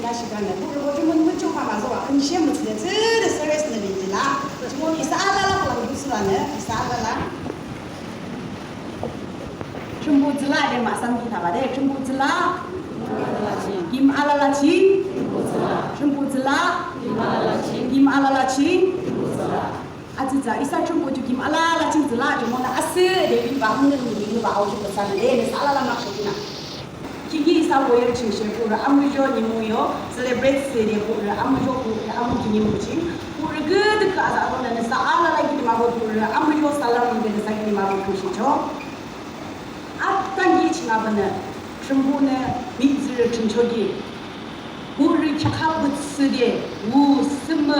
那是干的，不是我这么就怕嘛是吧？很羡慕这的 service 的人啦，这么伊啥啦不能不是了呢？伊啥啦？中部子啦的马上给他吧的，中部子啦，김 알라라치,中部子啦，김 알라라치, 아주자 이사 중부 김 알라라치子啦，就么那阿是的，你把我们你把我这个啥的，你啥啦嘛说的呢？기기 이사 모여를 중심으로 아무죠 니모요 celebrate 세리 보르 아무죠 보르 아무 기니 무지 보르 그드 가자고는 사알라라기 마고 보르 아무죠 살라문데 사기 마고 보시죠 앞단기 지나버는 전부는 민지를 중초기 보르 캬하부스리 우스무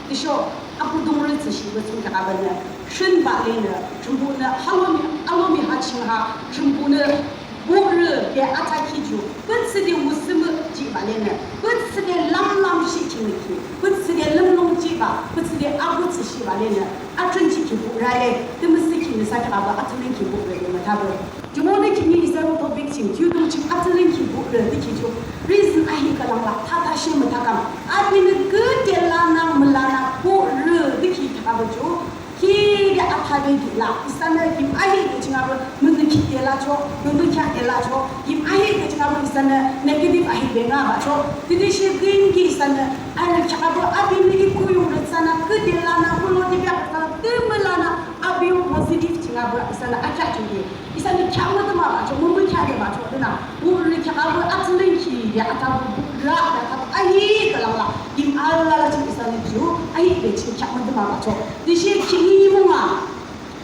드쇼 앞부동을 드시고 생각하버는 신바리는 전부는 할로미 하칭하 전부는 보르 게 아타키주 버스데 무스무 지발레는 버스데 람람시 지니키 버스데 럼롱지바 버스데 아부츠 시발레는 아춘지키 보라레 드무스키는 사카바 아틀린키 보르는 타버 주모네 키니 이사로 토픽칭 주동칭 아틀린키 보르 디키주 리슨 아히카랑라 타타시무 타감 아비는 그델라나 물라나 보르 디키 타바죠 기가 아타베기라 이산에 김 아히게 지나버 문득 기엘라죠 문득 캬엘라죠 김 아히게 지나버 이산에 네게티브 아히베가 맞죠 그듯이 근기 이산에 아를 차가버 아비미기 고용을 사나 그딜라나 홀로디비아 뜸을라나 아비오 포지티브 지나버 이산에 아차주기 이산에 캬무도 맞죠 문득 캬게 맞죠 그러나 우리 차가버 아틀린키 아타부 라다 아히 그랑라 김 알라라 지금 이산에 주 아히게 지금 캬무도 맞죠 그듯이 이모가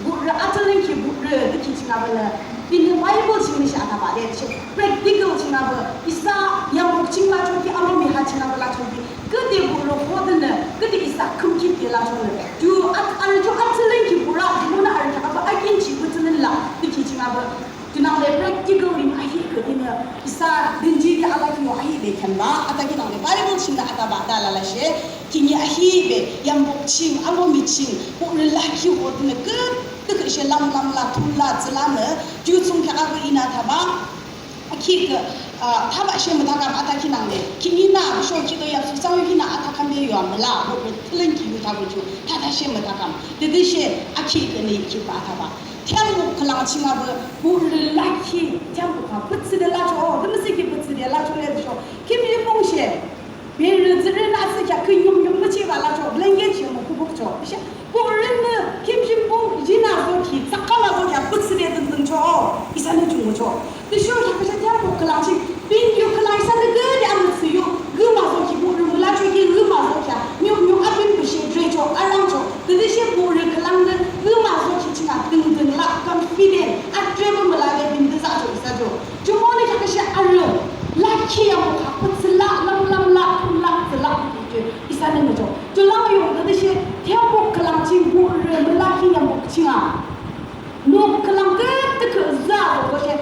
부르 아틀린키 부르 느끼 지나버는 이는 바이블 지금이 아다 봐야 돼. 프랙티컬 지나버 이사 양복 지마 저기 아로미 하지나버라 저기 그때 부르 보드는 그때 이사 금기 될라 저는 주 아주 아틀린키 부라 뭐나 알자 봐 아긴 지부트는 라 느끼 지나버 주나래 프랙티컬이 아히 그때는 이사 든지디 알아기요 아히 베캔바 아다기 나네 바이블 지나 아다 봐달라라시 기니 아히베 양복칭 아로미칭 보르라키 오드네 그것이 람람라 툴라 즈라네 주송카가 이나타바 키그 타바시면 다가 아타키나네 기니나 쇼키도 약속상이나 아타칸데 요암라 보르 틀린키도 타고주 타다시면 다가 드듯이 아키그네 키바타바 태양국 클랑칭아브 보르라키 태양국아 붙스델라죠 그무스키 붙스델라죠래죠 김일봉시别人自认那是家可以用不起完了着，人也听不不着，是不人呢？김신봉 이제 나서 기 싹가라고 야 붙으려 등등 줘, 이산에 중고 줘. 그 쇼 자꾸서 태양국 클랑칭 빈교 클랑산의 그대 아무스요 그마서 기보를 몰라주기 그마서 자 묘묘 앞에 부시追줘 알랑줘 그 대신 보를 클랑는 그마서 기치가 등등 락 confident 아트레브 몰라게 빈드사죠 이사죠 주머니 자꾸서 알로 라키하고 가쁘슬라 람람라 툴라 슬라 이사는 거죠 줄라요 그 대신 태양국 클랑칭 보를 몰라키야 목칭아 노 클랑 끝그 자로 것이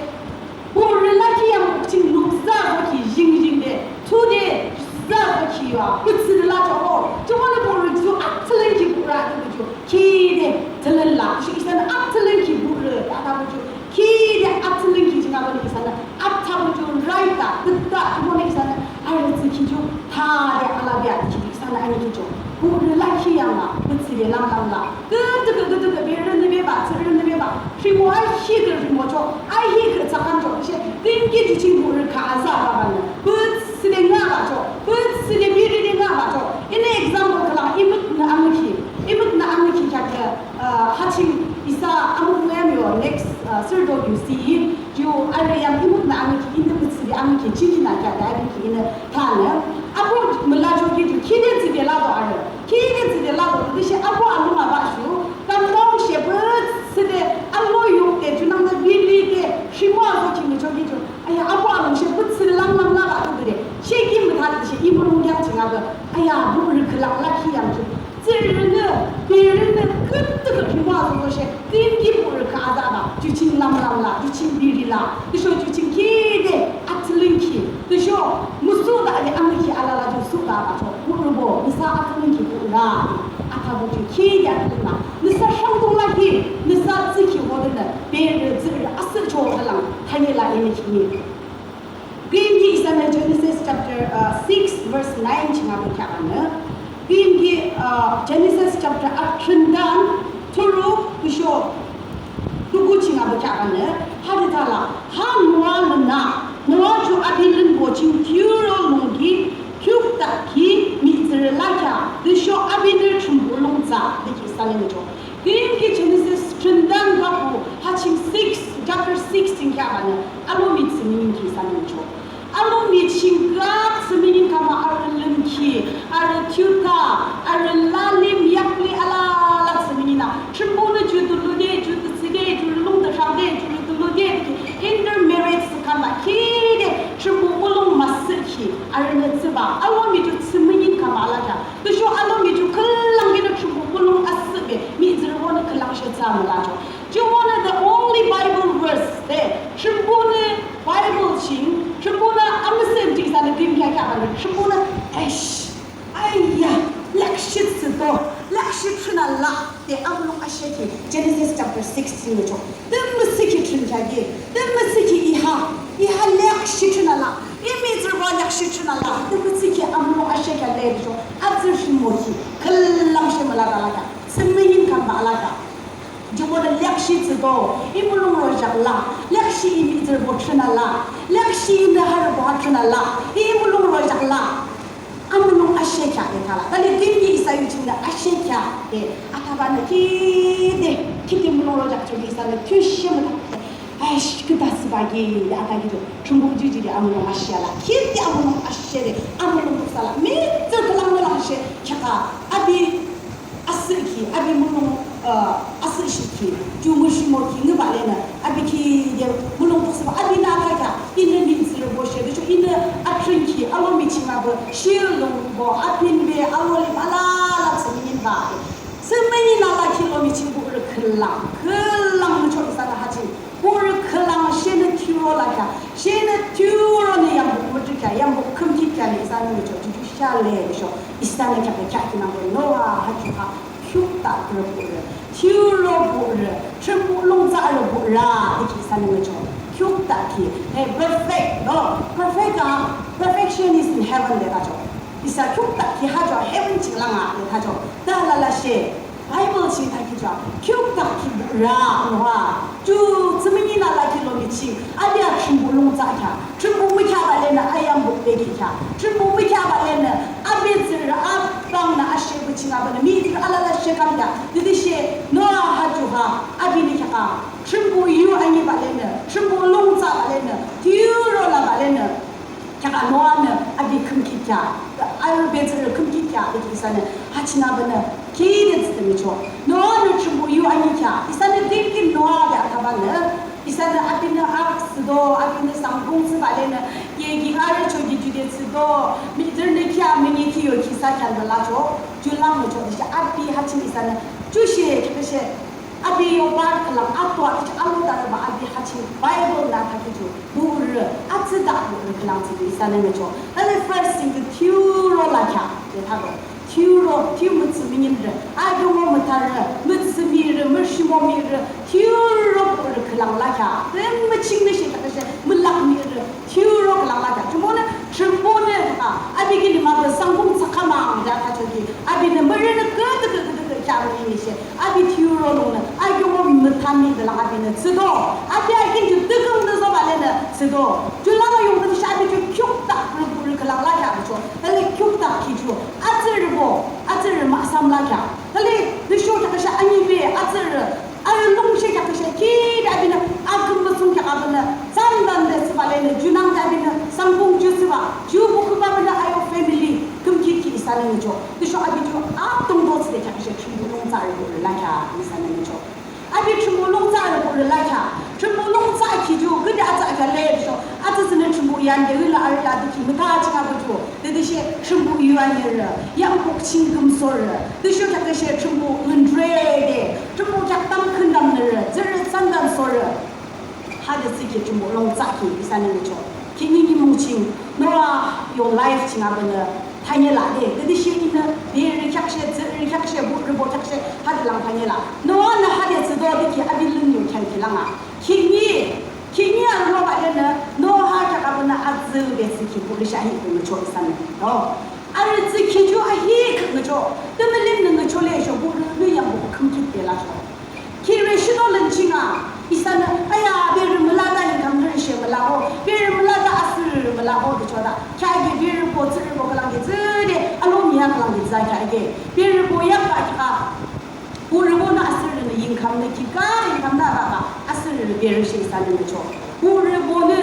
보르라키야 목칭 녹사로 기 징징데 투데 자로 기와 붙슬라죠 저번에 보르죠 아틀렌키 보라 그죠 기데 들을라 이사는 아틀렌키 보르 아다보죠 기데 아틀렌키 지나버리 이사는 아타보죠 라이다 듣다 저번에 이사는 알르츠 기죠 다데 알라비아 기 이사는 아니죠 보르라키야마 붙슬이 람람라 그그别人那边吧别人那边吧是我爱希个是我说爱希个咋看着些根据就清楚是卡萨吧吧呢不是的俺吧着不是的别人的俺吧着因为 example 可能이mức 나 아무키 자게 하칭 이사 아무 뭐야며 next surdo you see 요 알레양 이mức 나 아무키 인도부스리 아무키 진진하게 다이비키 있는 타는 아부 몰라줘기 기대 집에 라도 알아 기대 집에 라도 그것이 아부 알로마 봐슈 감동 셰브스데 알로 욕때 주남의 빌리게 심화하고 지금 저기 좀 아야 아부 알로 셰브스를 랑랑라 봐도 그래 셰김을 하듯이 이분은 그냥 지나고 아야 뭐를 그랑라키양 좀别人的这个平话说是根基不是卡达吧，就请拉啦，就请比例啦，就说就请给的阿特林基，就说木苏达的阿米基阿拉拉就苏达吧，说不如不，你啥阿特林基不啦，阿他不就给的阿特啦，你啥上东来给，你啥自己我的呢，别人这个阿斯说的啦，他也来给你给你，根基上面就那些。chapter 6 verse 9 chingabul kyaana ki Genesis chapter 8 dan thuru kusho tugu chingabul kyaana haditala ha noa ju adilin boching turo longi kyukta ki mizrelaka kusho abidir chumbulongza diki salinjo ki Genesis 8 dan gapu haching 6 chapter 16 kyaana alo mitsinin ki salinjo alo mitching gat seminin kama arlem ki ar tuta ar lalim yakli ala la seminina chimbona judude judsige julung da shade judude intermarriage kama kide chimbulung masaki ar netsiba alo mitu seminin kama ala ja to sho alo mitu kallang gina chimbulung asbe mi zirwona kallang shetsa malajo jumona the only Bible verse there chimbona Bible ching Shubuna, I'm the same thing that the Biblia can Shubuna, Ash, Aya, Lakshit Sido, Lakshituna La, the Amlo Asheki, Genesis chapter 16. The Musiki Trinjagi, the Musiki Iha Lakshituna La, Image of Lakshituna La, the Musiki Amlo Asheka Lejo, Absurshimoki, Kalamshimalaka, Semayin Kambalaka. Jumona Lakshit Sido, Imulung Rojala, Lakshi Imiter Botranala, Lakshi in the Harabotanala, Imulung Rojala, Amulung Asheka, the Kala. Then the Dindi is using the Asheka, the Atabanaki, the Kitimulong Rojak and the Tushim, Ash Kutasbagi, the Atagido, Chumbuji, the Amulong Ashela, Kit the Amulong Ashe, Amulong Sala, Mr. Kalangashe, Chaka, Abi Asiki, Abi Mulong. Asishiki, Jumushimoki, Nubalena, Abiki, Mulong, Abina Kaka, in the Ministry of Worship, in the Atrinki, Alomichimabo, Shilumbo, Apinbe, Aloli, Ala, Saminba. So many Nala Kilomichi Kulang, Chosana Hati, Kulang, Shena Turolaka, Shena Turoniam, Mudrika, Yambo, Kumtika, is another to Shale, Islamic Capitan, Noah, Hatuha. Kyukta berpura, Turo pura, Trembulong zara pura, itu sana macam Kyukta ki, perfect, no, perfection is in heaven deh kajo. Isa Kyukta ki hajo heaven cilanga deh kajo. Dah lala she, Bible cerita kita, Kyukta ki pura, noa, tu semenina lagi lo mici, ada Trembulong zara, Trembulong macam balena ayam bukti kita, Trembulong macam balena abis Bang na ashe buchinga bana mi ala la shekamda didi she noa hajuha abini kaka chimbu yu ani balena chimbu longza balena tiuro la balena kaka noa na abi kumkita ayo bezer kumkita didi sana hachina bana kidets de micho noa na chimbu yu ani kya isana dinkin noa da kabana isana abina aksdo abina sangkong balena ye gingar chogi judetsdo miderne kya mini kiyo kisa kandala jo julang mo jo abi hachin isana jushe kepeshe abi yo bar kalam atwa alu da ba abi hachin Bible na takijo bur atsda bur kalam ti isana mo jo the first thing the turo la kya de thago turo timutsu minimre adu mo matara mutsu mir mershimo mir turo bur kalam la kya then maching ne she kepeshe mulak mir turo kalam la kya jumona Chembone abi gini mabra sangkung sakama da kajogi abi ne merena ke kya ini she abi turo lona ai ko mutani da abi ne sido abi ai kin ju degum da so balena sido julama yung da shabi ju kyukta pur kala la ya jo hele kyukta ki jo atir ma sam la ya hele de sho ta sha ani be atir ai long she ka she ki da abi ne agum masung ka abana sandan de balena junang da abi ne sangkung ju ju buku bana ayo family kumki ki isana jo de sho abi jo atung dos de ka she chumulong zar bo la ka isana jo abi chumulong zar bo la ka chumulong zar ki jo gede ata ka le jo ata sene chumu yan de la ar la ki mata cha ka jo de she chumu yuan ye re yang bok ching gum so re de sho ka she chumu ndre de chumu ka tam khun dam ne re zere sang dam so re ha de si ki chumulong zar ki isana jo Kini mucing, noa your life cina benda tanya lah deh. Jadi sih ini dia reaksi buat reaksi had lang tanya lah. Noa na had itu doa diki abi lunyu kan kilang ah. Kini ada noa ada na noa ha cakap benda azul deh sikit boleh syahid pun 而自己就一个着，那么那个出来说不那样不肯定的啦说，其实许多人情啊，一三呢，哎呀，别人没拉到你看人些没拉好，别人没拉到阿是没拉好的觉得，下一个别人不自己不可能的，这的阿罗米亚可能的在下一个，别人不要把他，不是我那阿是人的银行的，其他银行那吧，阿是人别人谁三人的错，不是我呢，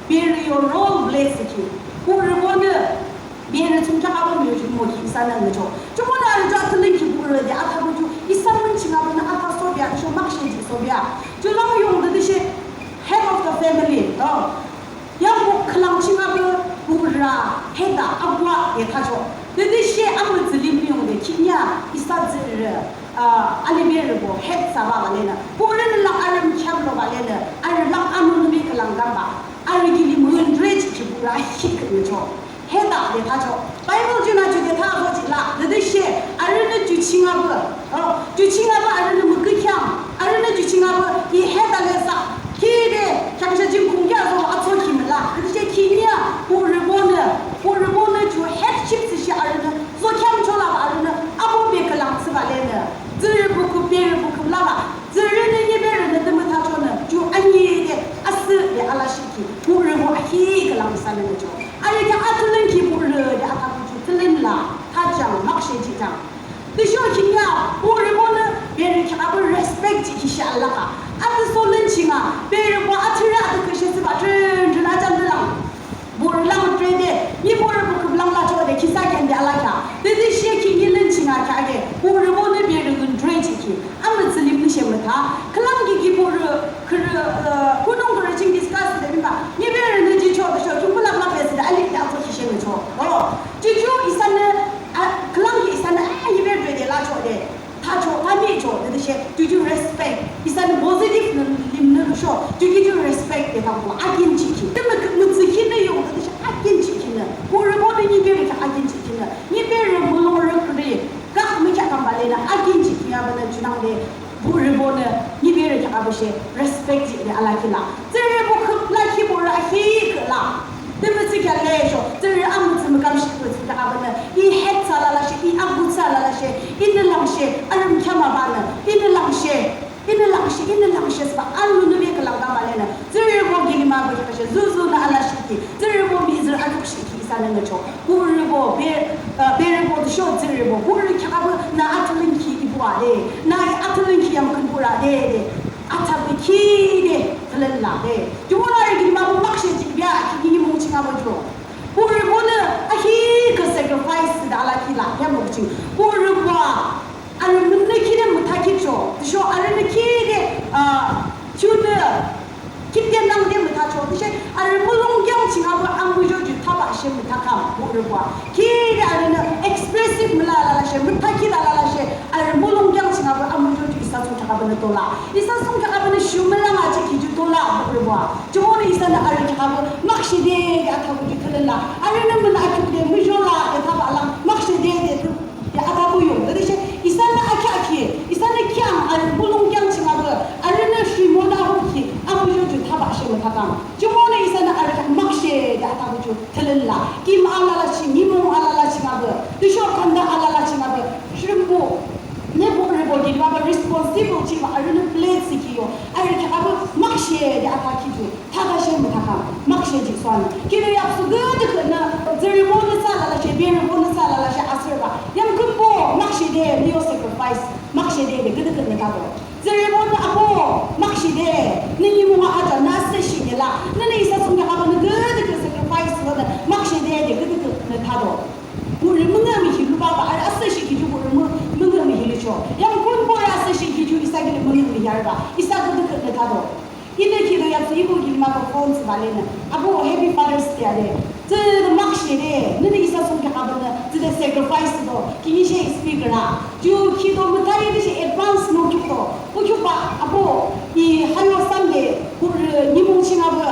别人有 role play 事情，不是我呢。别人从家我没有去摸去三人的错，就我那人家是人去不热的，他们就一三门情啊，那他说别说马先生说别，就老用的那些 head of the family 要不可能情啊不是啊 head 阿爸也他说，那些阿们子里面用的，今年一下子阿里边人不 head 啥吧来呢，不然让阿人抢了吧来呢，阿人让阿们那边可能干吧，阿人给你们瑞去不然一个人错。黑大的他说，白布就拿就给他说起了，那得写，而人的就亲阿不，就亲阿不，而人的么个强，而人的就亲阿不，一黑大来啥，黑的像是进空间说阿做起么啦，那些天呀，不是我呢就黑起这些而人的，做强出来吧，而人的阿不别个浪吃吧来呢，这人不可别人不可拉吧，这人的那边人的怎么他说呢，就安逸的阿死的阿拉西提，不是我黑个浪三人的就。而且阿特人去不热的，阿他不就特冷啦？他讲哪些几讲？你小心呀！我如果呢，别人看不 respect 一下了哈，阿是说冷情啊，别人话阿特人阿都可些是吧？真那讲的啦，不是浪追的，你不是不可浪拉着的，其他人的阿拉看，对对些去你冷情啊看的，不是我那别人跟追进去，阿们这里不羡慕他，可浪给给不是，可是不弄个人经 discuss 的明白？你别人能去瞧的时候，就不浪拉别是的，哎，你两做些些没错，就一三呢，可浪一三呢，哎，一边追的拉着的。他说他没做的那些，就 respect， 一三 positive 能说，就 respect 的他不阿根进去，那么我自己没有的那些阿根进去呢，我如果你别人是阿根进去呢，你别人不弄人可的，刚没讲干嘛来呢？阿根进去啊，不能去那的，不是我呢，你别人讲不是 respect 的阿拉去啦，这人不可拉去不是黑个啦。那么这个来说，这是俺们怎么讲？是不是这个阿不呢？一黑啥啦啦些，一阿不啥啦啦些，一那浪些，俺们看嘛办呢？一那浪些是吧？俺们那边个浪干嘛来呢？这是我给你妈不就是，肉那阿拉些的，这是我名字俺都是提三那个错，不是我别人我的小这是我，不是看不那阿特人去一步啊的，那阿特人去也跟不啦的。阿他不去的，他能拿的。就我那里给你妈不买些几边，给你母亲阿不做。不是我呢，阿一个 sacrifice 的阿拉去拿，也母亲。不是我，阿人们那去的没他去做，就说阿人们去的就的。今天当天没他做，这些阿人不弄讲情阿不安不就他把些没他看，不是我。去的阿人呢 expressive 没啦些，没他去啦些，阿人不弄讲情阿不安不就一下从他不能多啦，一下从他不能修没啦嘛，这就多啦，不是我。就我那一下呢，阿人他不马些的，阿他不就可能啦，阿人能不能阿就的没说啦，他把啦马些的阿他不用，那些一下呢阿去，一下呢讲阿人不弄讲情阿不，阿人呢水没打回去，阿不就。他把什么他讲，就我那一生的儿子马些的他不就特冷啦，给阿拉拉亲，你们阿拉拉亲阿不，你说看到阿拉拉亲阿不，是不？那不是我给你妈妈 responsibility 嘛，儿子的 place 去哟，儿子阿不马些的他去做，他把什么他讲，马些就算了，给人家说个的可能，这人我们啥啦啦些，别人我们啥啦啦些阿是吧，人根本马些的没有 sacrifice， 马些的个的可能他不。这人我们阿婆马些的，你们阿家那是些的啦，那你说从家阿婆那个sacrifice说的马些的个那他多，我人们那没去路爸爸，阿是些去就我人们那没去了要么滚过来是些去就一三个人没有样吧，一三个那他多，一那去了要是一个给妈妈放子吧来呢，阿婆 Happy Father's Day 的，这马些的，那你说从家阿婆呢，这个 sacrifice 的，给你些 speaker 啦，就去到我们台那些 advance 弄去到。我就把阿婆，还有3年，或者你母亲阿婆，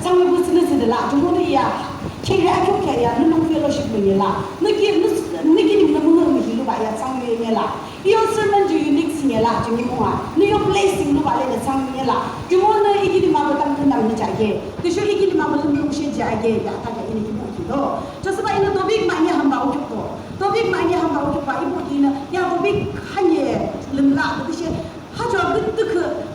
咱们不是的啦，就我那呀，天热就开呀，你弄飞了10年啦，那给你们弄没去路吧呀，3年啦，有什么就有6年啦，就你们啊，你有 blessing 路吧来的3年啦，就我那一个的妈妈当成他们的家业，就是一个的妈妈弄些。 자게 야타게 이는 이모기도 저스바 이는 도빅 많이 한바 오죽도 도빅 많이 한바 오죽바 이모기는 야 도빅 한예 름라 그것이 하죠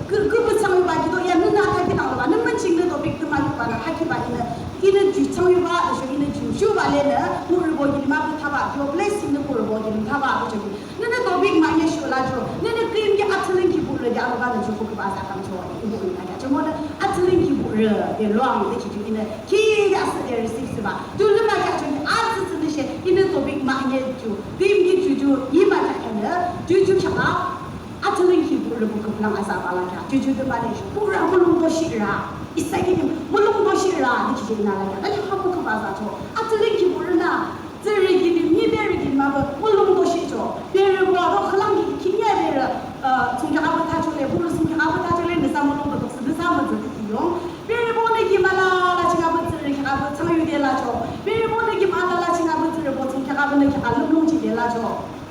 그 부상을 받기도 야 누나 하기 나와 너만 찍는 도빅도 많이 받아 하기 받이는 이는 주창을 받아 이는 주슈 발레는 물을 보기는 막 타봐 요 블레싱도 물을 보기는 타봐 저기 너는 도빅 많이 쇼라죠 너는 그림 게 아틀린 기분을 야로가는 주고 그 바사 감초 이모기 나야 정말 아틀린 기분을 예 롱 이렇게 주기는 기야스들 식스바 둘만 가지고 아트스는 시 이는 도빅 많이 주 그림 게 주주 이마타는 주주 차가 아틀린 기분을 보고 그냥 아사발라야 주주도 말이 뭐라 물론 도시라 이사기님 물론 도시라 이렇게 나라야 아니 하고 그 바사죠 아틀린 기분을 나 저리기님 니베리긴 마버 물론 도시죠别人 봐도 흘랑기 기냐베를 총장하고 다줄래 물론 총장하고 다줄래 느사모도 독스 느사모도 이용别人 보내기 말라 지가 버들을 하고 창유되라죠 别人 보내기 말라 지가 버들을 뭐 총장하고 이렇게 알롱롱지되라죠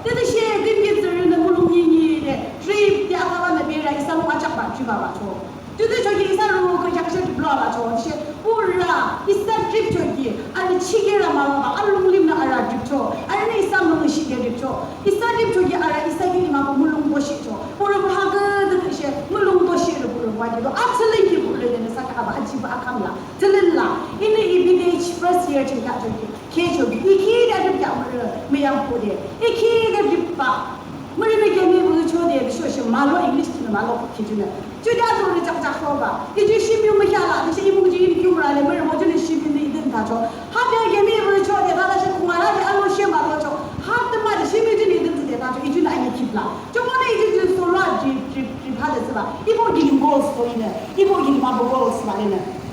뜻이 근기들은 물론이니 트립 대학가는别人 이사로 와작바 주바바죠 저도 저기 이사로 그 약속 불러와죠 이제 몰라 이사 트립 저기 아니 치게라 말아봐 알롱림나 알아 트립죠 아니 이사로 시게 트립죠 이사 트립 저기 알아 이사기니 마고 물론 보시죠 모르고 하거든 이제 물론 보시를 부르고 와지도 아틀링기 부르는 사카가 아지바 아캄라 들을라 이는 이비데이치 first year 제가 저기 계속 이키가 좀 잡으러 매양 보대 이키가 집바 머리에 개미 부초대 쇼쇼 말로 잉글리시는 말로 기준은 주자도를 짝짝서봐 이제 시비면 하라 이제 이모지 이기우라래 뭘 뭐는 시비는 이든 다죠 하대 개미 부초대 다다시 공안하게 알로 시험하죠 하드마다 시비는 이든 데 다죠 이준 아니 킵라 저번에 이제 솔라 집 하듯이 이모지 고스 보이는 이모지 마보 고스 말이는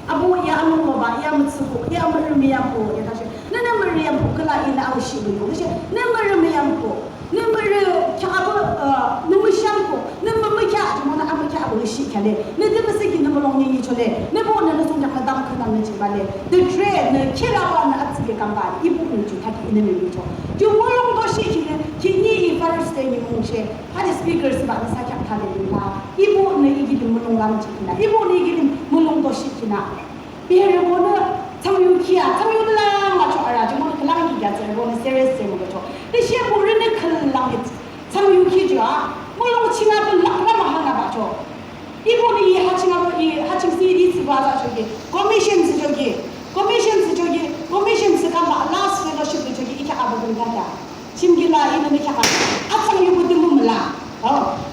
아부 야는 뭐봐 야무쓰고 야물미야고 다시 너는 머리야고 그라 이나 아우시고 그래서 내 머리미야고 너를 차고 너무 샴고 너무 뭐야 정말 아무렇게 하고 시켜래 너들 무슨 너무 롱이 저래 내 보는 성장만 담크는 집안에 the trade 내 키라고 아트게 간바 이 부분을 좀 하기 있는 거죠 좀 물론도 시키는 기니 first day 몽셰 하디 스피커스 받는 사격 타들이라 이 부분을 이기는 물론 지키나 이 부분을 이기는 물론도 시키나别人보는 참유키야 참유들랑 맞춰 알아 좀 오늘 그랑 얘기하자 이거는 serious 된 거죠 대신 모르는 그랑 참유키죠 물론 칭합은 락라마 하나 봐죠 이번에 이 하칭하고 이 하칭 시리즈 봐서 저기 커미션스 저기 커미션스가 라스 펠로십도 저기 이렇게 아버들 가자 심길라 이는 이렇게 아창 유부도 몰라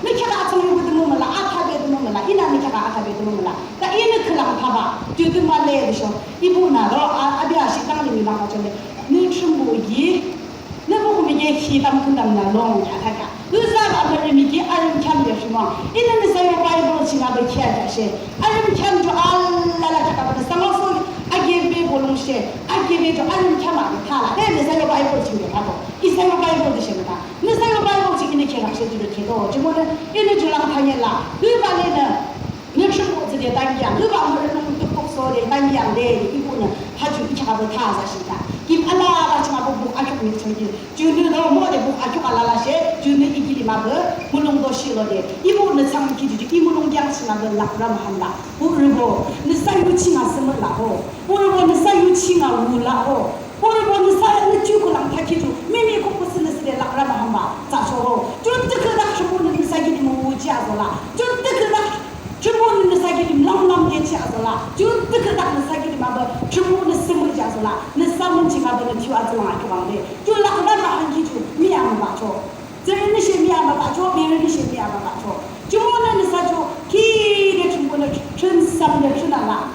니케가 아창 유부도 몰라 아타베도 몰라 이나 니케가 아타베도 몰라 다 이는 그랑 봐봐 저도 말래야죠 이분하고 아비아시 땅님이 나가잖아요 누춤보기 너보면 이게 희담 큰담나 롱야다가 의사가 버리미기 아름 캠되시마 이는 사요 바이블 지나버 키야다시 아름 캠도 알라라 자가버 상어소 아게베 볼롱시 아게베도 아름 캠하게 타라 내 사요 바이블 지나고 이 사요 바이블 드십니다 내 사요 바이블 지기는 개락시 들게도 저번에 이는 줄랑 당했라 그 반에는 너춤보지에 당기야 그 방을 놓고 소리 당기야데 이거는 아주 이차가 다 사실다 김 알라가 지금 뭐 아주 저기 주는 뭐데 뭐 아주 알라라세 주는 이길이 막 물론도 싫어데 이거는 참 기주지 이 물론 양치나가 라그람 한다 모르고 너 사유치나 쓰면라고 모르고 너 사유치나 울라고 모르고 너 사유 주고랑 타키주 미미 코코스는 쓰레 라그람 한바 자쇼 좀 뜨거다 주고는 사기니 뭐 오지아고라 좀 뜨거다 주문은 사기님 랑랑게 치아서라 좀 뜨거다 사기님 아버 주문은 스물 자서라 내 삶은 지가버는 튀와서랑 아주 왕래 좀 라그라마 한 기주 미야마 봐줘 저는 시 미야마 봐줘别人시 미야마 봐줘 주문은 사주 기대 주문은 전삼대 주나라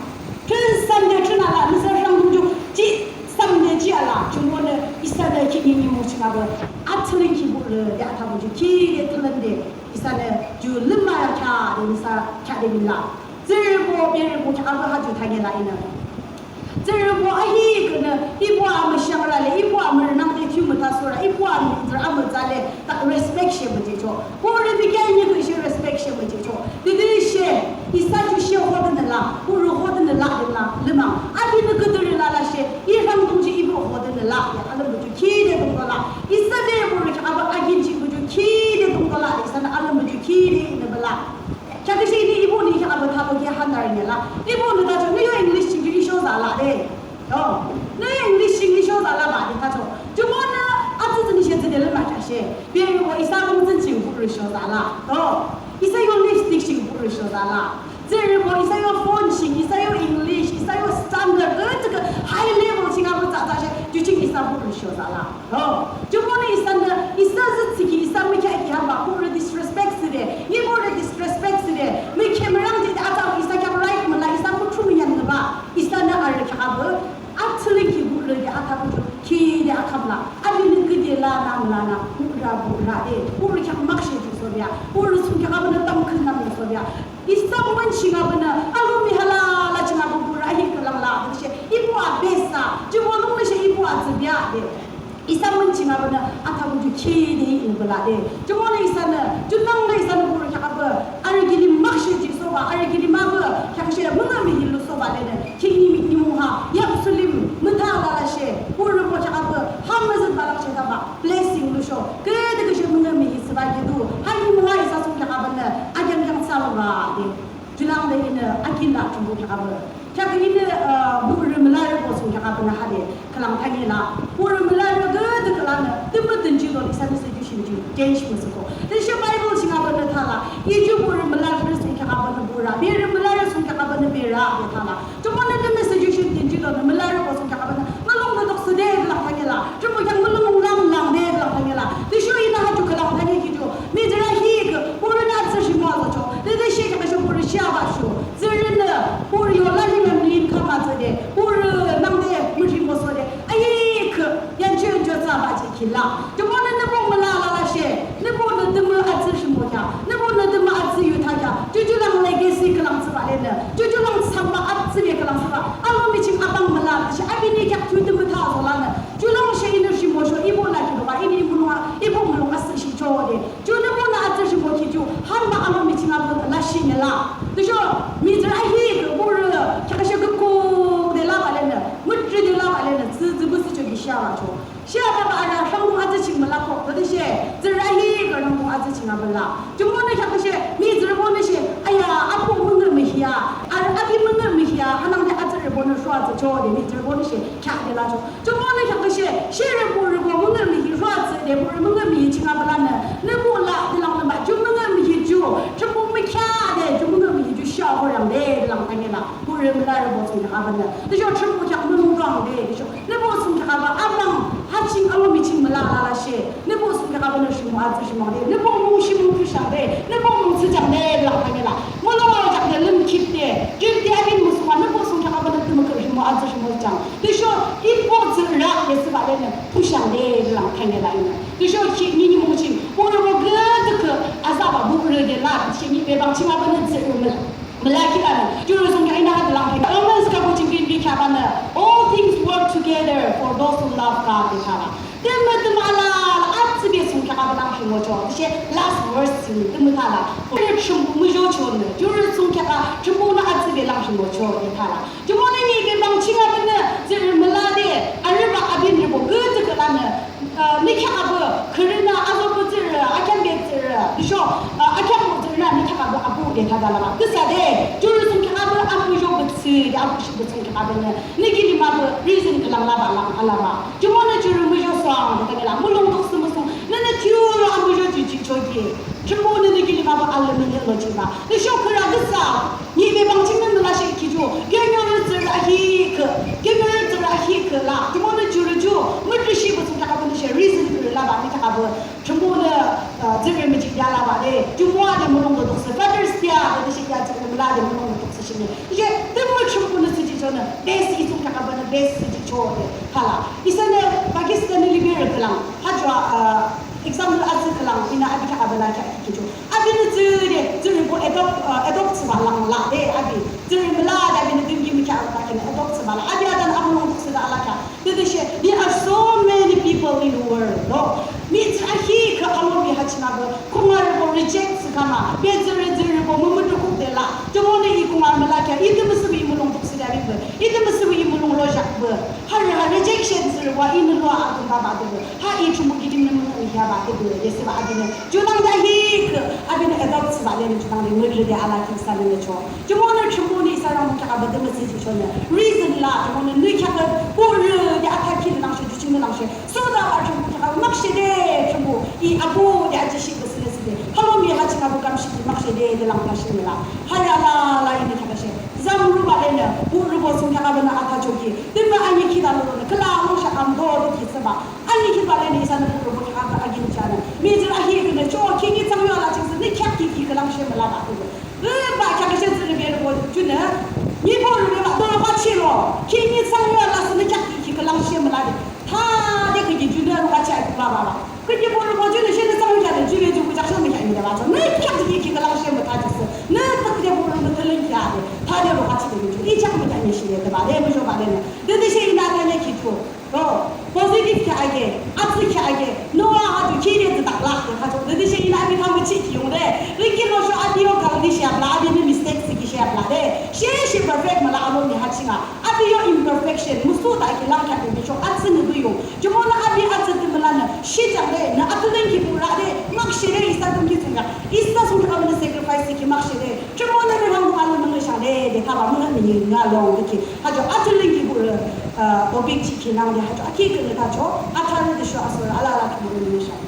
내 사람 좀 삼대 지알라 주문은 이사대 기님이 모시가버 아틀린 기부를 야타보지 기대 틀는데 이사는 주 름마야 인사 차림이라 저거别人 자가 하주 당해라 이는 저거 아히 그는 이보아무 샹라래 이보아무 남대 튜무타 소라 이보아무 아무 잘래 딱 respect 뭐지죠 우리 비견이 그 respect 뭐지죠 그들이 이사주시 호든라 우리 호든라 르마 아비는 그들이 라라시 이람 동지 이보 호든라 알은 뭐죠 기대 동거라 이사대 우리 아바 아긴지 뭐죠 기대 동거라 이사는 알은 뭐죠 기대 있는 거라 자기시 이분이 아바 타보기 한다니라 이분은 다 저기 잉글리시 嘞，那English说咋了吧的他说，就我呢，这你现在的人嘛这些，别人我一三公正政府的说咋了，一三有 lipstick 政府的说咋了。这人我一三有 phone 型，一三有 English， 一三有 standard， 这个 high level 型啊，不咋些，就进一三不是说啥了，就我那一三的，一三是自己一三没看一下吧，不是 disrespect 的，你不是 disrespect 的，没看没让这的阿照一三看 right 么啦，一三不出名的吧，一三的阿人看阿不，阿吃了去不了的阿他不就去的阿看啦，阿比那个的啦那，不啦的，不是看马些就说的呀，不是从看阿不那当坑那么说的呀。Isang mancing apa na, alumi halal lah cina buburahi kelang lah, macam ibu abesa, cuma orang macam ibu azbiak deh. Isang mancing apa na, atau tu kiri ini belah deh. Cuma ni isana, junang ni isana buruk apa, ada gini maksud je soba, ada gini apa, yang saya mengambil hilu soba deh. Kini ni muha, yang Muslim mentala lah saya, buruk macam apa, hamazat balak saya apa, blessing lu show. Kedua saya mengambil sebagai tu, hari muha isah suka apa na, agam yang salah. Julang deh ini agila cumbu apa. Cakap ini bukan Melayu bosung cakap pernah ada. Kalau tanya lah, bukan Melayu gede kalau tempat tenju tu di sana sejuk sejuk, change musuh. Tapi siapa Bible sih apa pernah thala. Itu bukan Melayu bosung cakap pernah burak. Biar Melayu bosung cakap pernah berak dia thala. Cuma nanti sejuk sejuk tenju tu Melayu bosung cakap pernah. Malung duduk sedih kalau tanya lah. Cuma yang malung ulang deh kalau tanya lah. Tapi siapa ini haju kalau tanya gitu. Mitra hik, bukan nak semua tu. Tapi siapa macam bukan siapa tu. Zerina, bukan yang lain.就我那不么啦些，那不那怎么儿子什么呀？那不那怎么儿子有他呀？就让那个谁个啷子吧嘞呢？就让长把儿子那个啷子吧，俺们没请阿帮么啦，是阿边那家就怎么他说了呢？就让谁那什么说一波来就吧，一不弄啊，一不弄啊，事情做的，就那不那儿子什么去就，喊把俺们没请阿帮那些呢啦，就说米子阿黑个不是，这些个锅的拉巴嘞呢，么子的拉巴嘞呢，这不是就给下了就。Siapa ada sanggup aja cing melakok, tadi saya zerahi kerana mu aja cing abela. Cuma ni siapa saya, ni zerbon ni saya, ayah apa mengenal mihia, ada apa mengenal mihia, hanam ni aja zerbon suat jauh ni zerbon ni saya cak dia lah. Cuma ni siapa saya zerbon mengenal mihia suat dia mengenal mihia cing abela ni bola dalam lembah, cuma mengenal mihia jauh, cuma mihia dia, cuma mengenal mihia jauh siapa orang dia dalam tanya lah, bukan melari bos cing abela. Tapi saya cuma cak menunggang dia, ni bos cing abela, abang Hacing Allah micing melala she, ne bos kita kau nak semua atas semua deh, ne bos musim musim deh, ne bos musim jam deh lah kaya lah, malah jam deh lem kip deh, kip deh abin musim mana bos kita kau nak semua kerja semua atas semua jam, tu import zerak ya sebab deh, pusang deh lah kaya lah ini, tu ni musim, orang bergede ke azab bukan deh lah, ni memang cuma benda zerak melaki lah, jurus untuk ini ada lah, orang sekarang cingin bicara all things work together for those who love God. Tema ala at be sung ka ba semua jo she last verse ni tema la ko chum mu jo cho ne jur sung ka chum na at be lang semua jo ni thala cuma ni ke bang chinga bena je melade arba abin ni bo ge ke la ne ni ka ba kerana azo bo je akan be je sho akan bo je na ni ka ba abu de thala la ke sa de jur sung ka ba abu jo be si abu shi be sung ka ba ne ni ki ni ma reason ke lang la ba ala ba cuma na jur mu jo kata lah, mulung tu semua, nana tiur abu jadi jadi, cuma nana gini bapa alam ni lo cuma, ni syukur agak ni memang cuma nana sih kiju, kenapa terakhir lah, cuma nana juru, mesti sih betul cakap ni sih reason lah, bapa ni cakap, cuma nana jadi macam jalan bapa, cuma ada mulung tu Father's Day, ada sih dia cakap ada mulung tu sini, jadi temu cuma nana sih jona, best itu cakap nana best sih jona, hala, isana Pakistan ni liberal kelang, hajwa example aja kelang, ina abi cakap bela cakap gitu, abi ni jadi bo adopt sebalang lah deh abi, jadi melah abi ni tinggi macam apa kan adopt sebalang, abi ada amung sudah alaka, jadi there are so many people in the world, no, ni terakhir ke amung ni hajna bo, kumar bo reject sekama, bezer bo memuduk dela, cuma ni kumar melaka, itu mesti mulung tu sudah ribu, itu mesti mulung lojak ber, hari rejection serupa ini luar aku bapa tu, hari cuma kita 봐 그 예수 아비는 주당자히 그 아비는 애답스 말에는 주당이 머리를 알아기 사는 거 좀 오늘 충분히 이 사람 가 받으면 쓰지 저는 reason 라 오늘 느껴가 보르 야타키는 당시 주치는 당시 소다와 좀 가 막시대 전부 이 아부 야지시 그 쓰는데 하모미 하지마 부감시기 막시대 랑가시라 하야라 라인이 다시 zamru balena buru bosung kakabana ata jogi dimma ani kidalone kala mosha amdo de kisaba ani kibalene isana buru bosung kakaba agin chana mizra hi ne cho kingi tsamyo ala chingse ne kyakki ki kalam she mala ba de ba ka she zre be ro juna ni bolu be ba do ba chilo kingi tsamyo ala ne kyakki ki kalam she mala de ta de ki juna ro ba cha ba ba 그게 뭐를 보여주는 시는 상자를 주에 주고 작성을 아니다 맞아. 내 켜지기 기가 나오시면 다 줬어. 내 그때 모르는 들은 게 아니. 다대로 같이 되는 줄. 이 장면 아니 시에도 말해 보죠 말에는. 내 대신 나가는 기초. 포지티브 하게, 앞서게 하게. 너와 아주 기회도 딱 락도 가지고 내 대신 나비 한번 지키용데. 이렇게 놓셔 아디오 가운데 시합 라비는 미스테이크 시합 라데. 시시 퍼펙트 말아 아무리 하치가. 아비요 imperfection 무슨 다 이렇게 락하게 되죠. 아츠는 그요. 저번에 아비 아츠는 말하는 시장 na atulen ki purade makshire isa tum ki sunga isa sunga kamne sacrifice ki makshire chumona me hang malu nang shale de ka ba mun ni nga long ki hajo atulen ki pur obik ki nang de hajo aki ke ta jo atare de sho asura ala ala ki mun ni sha